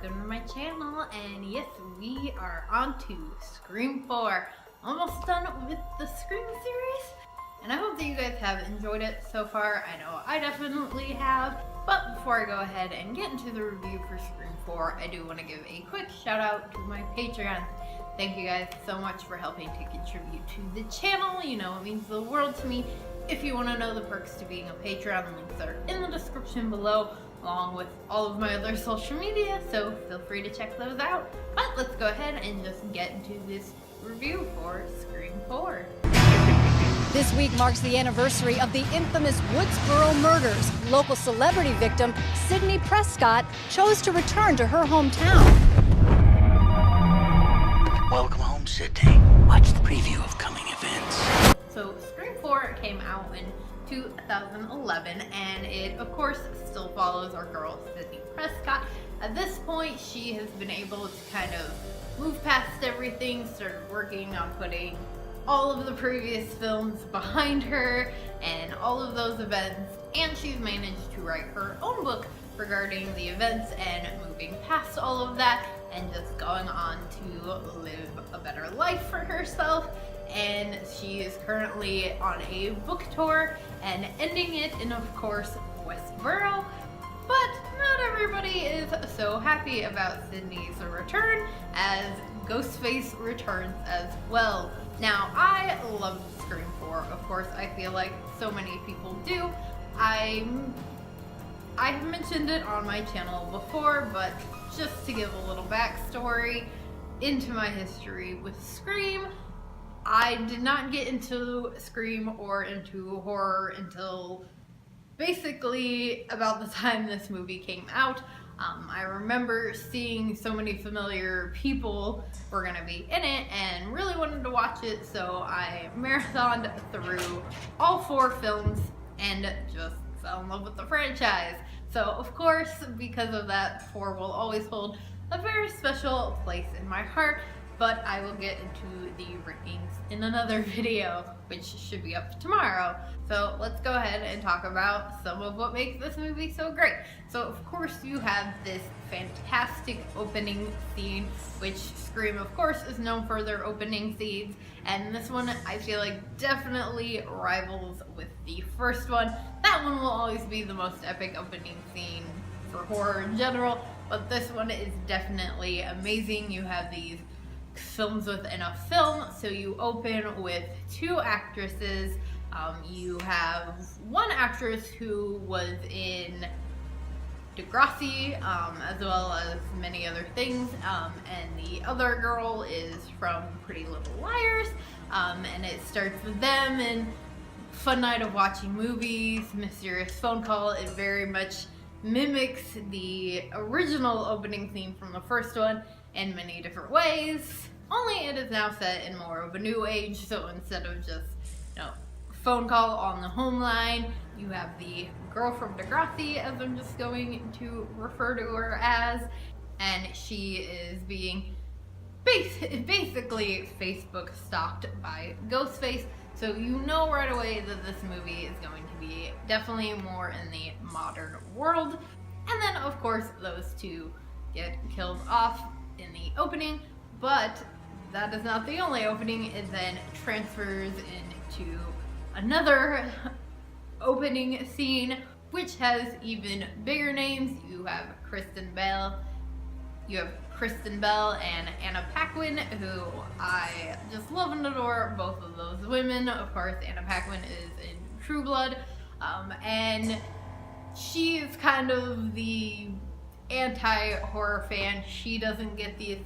welcome to my channel, and yes, we are on to Scream 4. Almost done with the Scream series, and I hope that you guys have enjoyed it so far. I know I definitely have, but before I go ahead and get into the review for Scream 4, I do want to give a quick shout out to my Patreon. Thank you guys so much for helping to contribute to the channel. You know, it means the world to me. If you want to know the perks to being a Patreon, the links are in the description below, along with all of my other social media, so feel free to check those out. But let's go ahead and just get into this review for Scream 4. This week marks the anniversary of the infamous Woodsboro murders. Local celebrity victim Sydney Prescott chose to return to her hometown. Welcome home, Sydney. Watch the preview of coming events. So Scream 4 came out in 2011, and it of course still follows our girl Sydney Prescott. At this point, she has been able to kind of move past everything, started working on putting all of the previous films behind her and all of those events, and she's managed to write her own book regarding the events and moving past all of that and just going on to live a better life for herself. And she is currently on a book tour and ending it in, of course, Westboro. But not everybody is so happy about Sydney's return, as Ghostface returns as well. Now, I love Scream 4, of course. I feel like so many people do. I've mentioned it on my channel before, but just to give a little backstory into my history with Scream, I did not get into Scream or into horror until basically about the time this movie came out. I remember seeing so many familiar people were gonna be in it and really wanted to watch it, so I marathoned through all 4 films and just fell in love with the franchise. So of course, because of that, 4 will always hold a very special place in my heart. But I will get into the rankings in another video, which should be up tomorrow. So let's go ahead and talk about some of what makes this movie so great. So of course you have this fantastic opening scene, which Scream of course is known for their opening scenes, and this one I feel like definitely rivals with the first one. That one will always be the most epic opening scene for horror in general, but this one is definitely amazing. You have these films within a film, so you open with 2 actresses. You have one actress who was in Degrassi, as well as many other things, and the other girl is from Pretty Little Liars, and it starts with them and fun night of watching movies, mysterious phone call. It very much mimics the original opening theme from the first one in many different ways, only it is now set in more of a new age. So instead of just, phone call on the home line, you have the girl from Degrassi, as I'm just going to refer to her as, and she is being basically Facebook stalked by Ghostface. So you know right away that this movie is going to be definitely more in the modern world. And then of course those 2 get killed off in the opening, but that is not the only opening. It then transfers into another opening scene, which has even bigger names. You have Kristen Bell and Anna Paquin, who I just love and adore both of those women. Of course, Anna Paquin is in True Blood, and she is kind of the anti-horror fan. She doesn't get the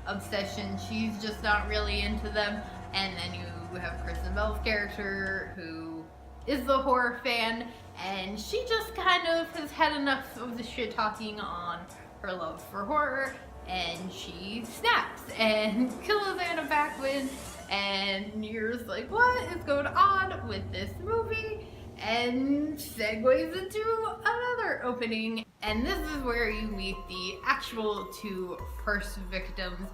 obsession. She's just not really into them. And then you have Kristen Bell's character, who is the horror fan, and she just kind of has had enough of the shit talking on her love for horror, and she snaps and kills Anna Paquin, and you're just like, what is going on with this movie? And segues into another opening, and this is where you meet the actual 2 first victims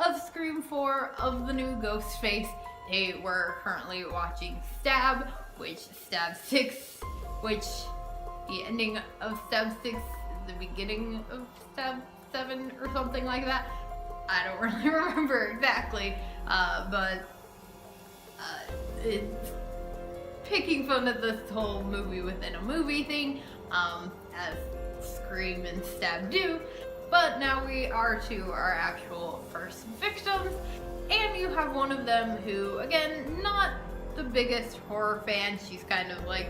of Scream 4, of the new Ghostface. They were currently watching Stab 6, which the ending of Stab 6 is the beginning of Stab 7 or something like that. I don't really remember exactly, but it's picking fun at this whole movie within a movie thing, as Scream and Stab do. But now we are to our actual first victims, and you have one of them who, again, not the biggest horror fan. She's kind of like,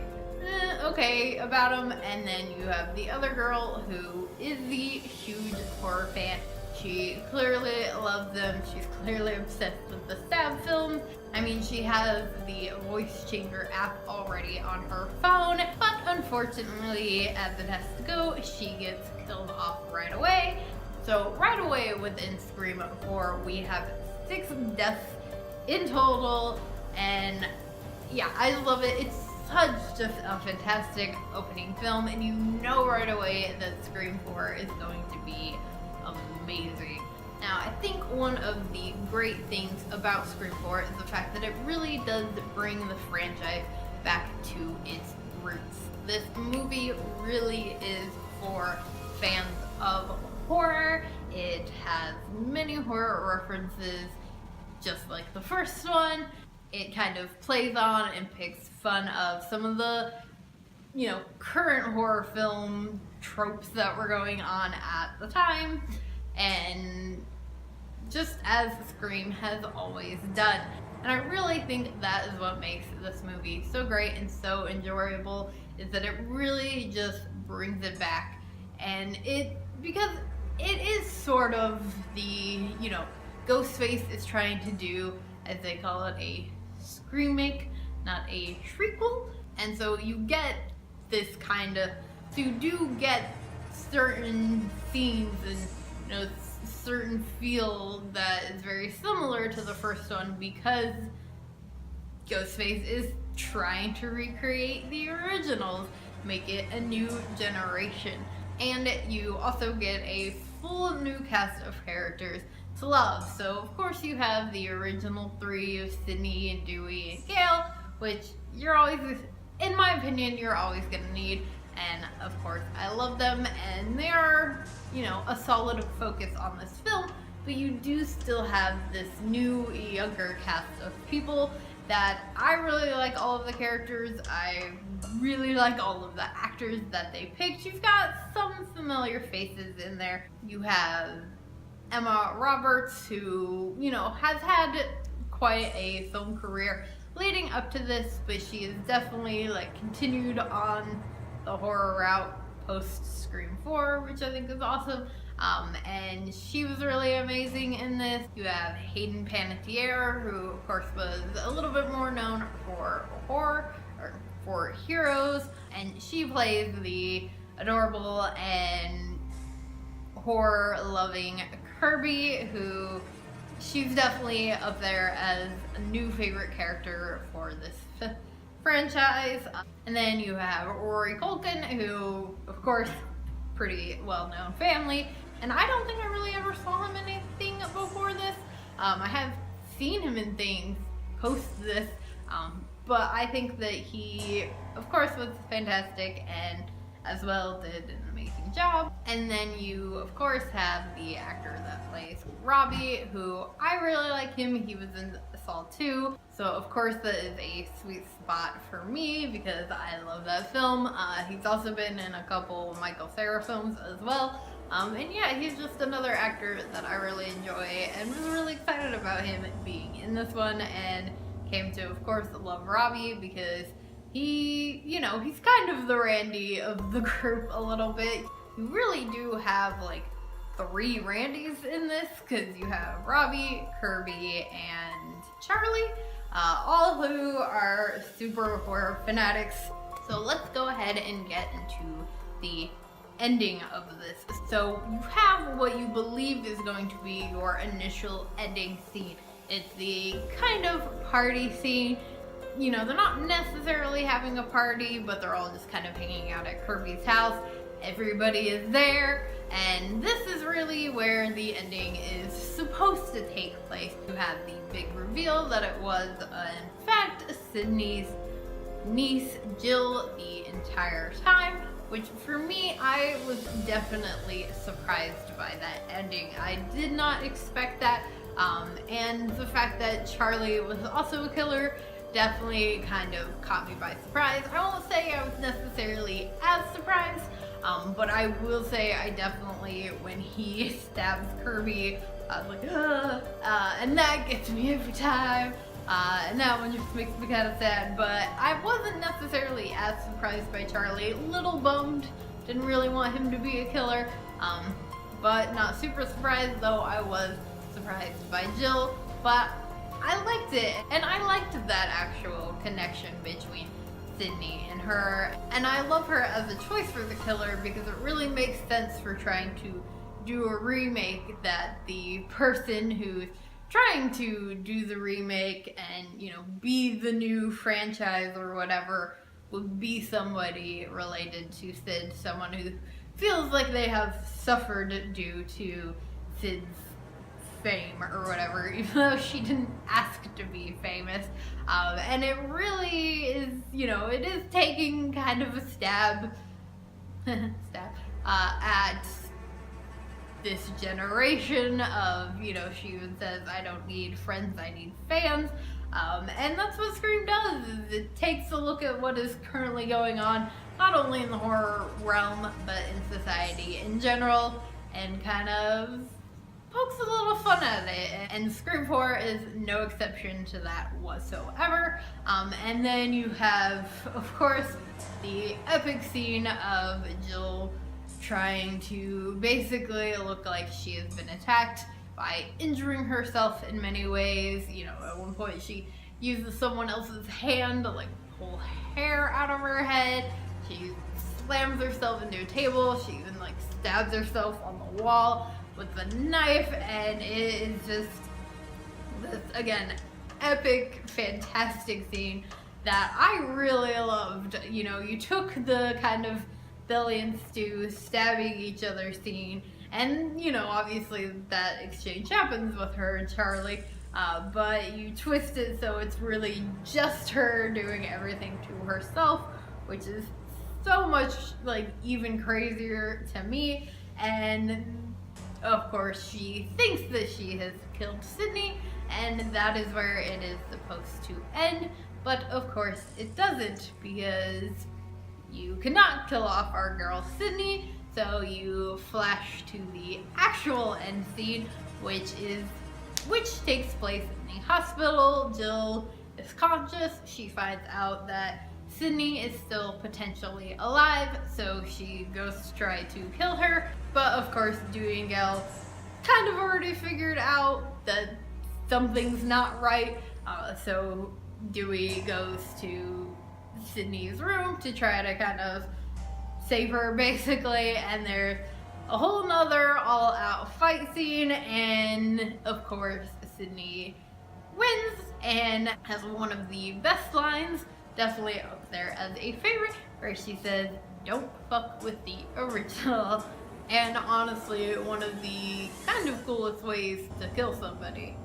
okay about him. And then you have the other girl who is the huge horror fan. She clearly loves them. She's clearly obsessed with the Stab films. I mean, she has the voice changer app already on her phone, but unfortunately, as it has to go, she gets killed off right away. So right away within Scream 4, we have 6 deaths in total, and yeah, I love it. It's such just a fantastic opening film, and you know right away that Scream 4 is going to be amazing. Now, I think one of the great things about Scream 4 is the fact that it really does bring the franchise back to its roots. This movie really is for fans of horror. It has many horror references, just like the first one. It kind of plays on and picks fun of some of the, current horror film tropes that were going on at the time, and just as Scream has always done. And I really think that is what makes this movie so great and so enjoyable, is that it really just brings it back. And because it is sort of the, Ghostface is trying to do, as they call it, a Scream-make, not a shriekle. And so you get this kind of, so you do get certain scenes and, certain feel that is very similar to the first one, because Ghostface is trying to recreate the originals, make it a new generation. And you also get a full new cast of characters to love. So of course you have the original 3 of Sydney and Dewey and Gale, which you're always, in my opinion, you're always gonna need. And of course, I love them, and they are, a solid focus on this film, but you do still have this new, younger cast of people that I really like all of the characters. I really like all of the actors that they picked. You've got some familiar faces in there. You have Emma Roberts, who, has had quite a film career leading up to this, but she is definitely, continued on the horror route post Scream 4, which I think is awesome. And she was really amazing in this. You have Hayden Panettiere, who of course was a little bit more known for horror, or for Heroes, and she plays the adorable and horror-loving Kirby, who she's definitely up there as a new favorite character for this franchise. And then you have Rory Culkin, who, of course, pretty well-known family, and I don't think I really ever saw him in anything before this. I have seen him in things post this, but I think that he, of course, was fantastic and as well did an amazing job. And then you, of course, have the actor that plays Robbie, who I really like him. He was in Saw 2, so of course that is a sweet spot for me because I love that film. He's also been in a couple Michael Cera films as well. And yeah, he's just another actor that I really enjoy and was really excited about him being in this one, and came to, of course, love Robbie because he, he's kind of the Randy of the group a little bit. You really do have 3 Randys in this, because you have Robbie, Kirby, and Charlie, all who are super horror fanatics. So let's go ahead and get into the ending of this. So you have what you believe is going to be your initial ending scene. It's the kind of party scene. They're not necessarily having a party, but they're all just kind of hanging out at Kirby's house. Everybody is there, and this is really where the ending is supposed to take place. You have the big reveal that it was, in fact, Sydney's niece, Jill, the entire time. which for me, I was definitely surprised by that ending. I did not expect that, and the fact that Charlie was also a killer definitely kind of caught me by surprise. I won't say I was necessarily as surprised, but I will say I definitely, when he stabs Kirby, I was like, and that gets me every time. And that one just makes me kind of sad, but I wasn't necessarily as surprised by Charlie. A little bummed, didn't really want him to be a killer, but not super surprised, though I was surprised by Jill. But I liked it, and I liked that actual connection between Sydney and her, and I love her as a choice for the killer because it really makes sense for trying to do a remake, that the person who's trying to do the remake and, you know, be the new franchise or whatever would be somebody related to Sid, someone who feels like they have suffered due to Sid's fame or whatever, even though she didn't ask to be famous. And it really is, you know, it is taking kind of a stab at this generation of, you know, she even says, I don't need friends, I need fans. And that's what Scream does, is it takes a look at what is currently going on, not only in the horror realm, but in society in general, and kind of pokes a little fun at it, and Scream 4 is no exception to that whatsoever. And then you have, of course, the epic scene of Jill trying to basically look like she has been attacked by injuring herself in many ways. You know, at one point she uses someone else's hand to like pull hair out of her head. She slams herself into a table. She even like stabs herself on the wall with a knife, and it is just this, again, epic, fantastic scene that I really loved. You know, you took the kind of Billy and Stu stabbing each other scene, and, you know, obviously that exchange happens with her and Charlie, but you twist it so it's really just her doing everything to herself, which is so much, like, even crazier to me. And of course, she thinks that she has killed Sydney, and that is where it is supposed to end. But of course, it doesn't, because you cannot kill off our girl Sydney. So you flash to the actual end scene, which takes place in the hospital. Jill is conscious. She finds out that Sydney is still potentially alive, so she goes to try to kill her. But of course, Dewey and Gale kind of already figured out that something's not right. So Dewey goes to Sydney's room to try to kind of save her, basically. And there's a whole nother all-out fight scene. And of course, Sydney wins and has one of the best lines, definitely up there as a favorite, where she says, "Don't fuck with the original." And honestly, one of the kind of coolest ways to kill somebody.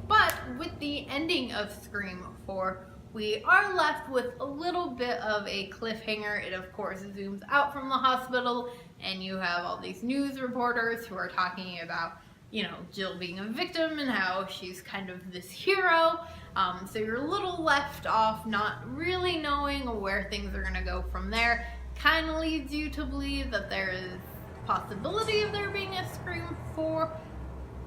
But with the ending of Scream 4, we are left with a little bit of a cliffhanger. It of course zooms out from the hospital, and you have all these news reporters who are talking about, you know, Jill being a victim and how she's kind of this hero. So you're a little left off, not really knowing where things are gonna go from there. Kind of leads you to believe that there is possibility of there being a Scream 4,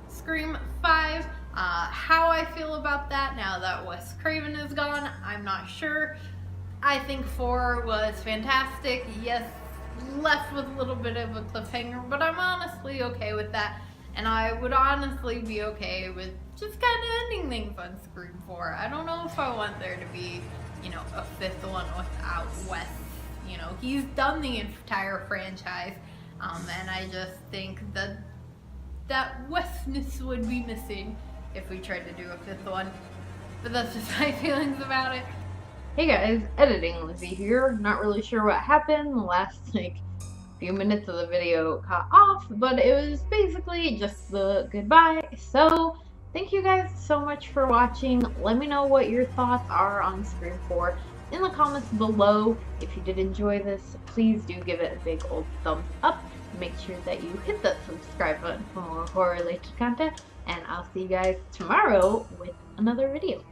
Scream 5. How I feel about that now that Wes Craven is gone, I'm not sure. I think 4 was fantastic. Yes, left with a little bit of a cliffhanger, but I'm honestly okay with that. And I would honestly be okay with just kind of ending things on Scream 4. I don't know if I want there to be, you know, a 5th one without Wes. You know, he's done the entire franchise, and I just think that that Wesness would be missing if we tried to do a 5th one. But that's just my feelings about it. Hey guys, editing Lizzie here. Not really sure what happened. The last few minutes of the video cut off, but it was basically just the goodbye. So thank you guys so much for watching. Let me know what your thoughts are on Scream 4. in the comments below. If you did enjoy this, please do give it a big old thumbs up. Make sure that you hit that subscribe button for more horror related content, and I'll see you guys tomorrow with another video.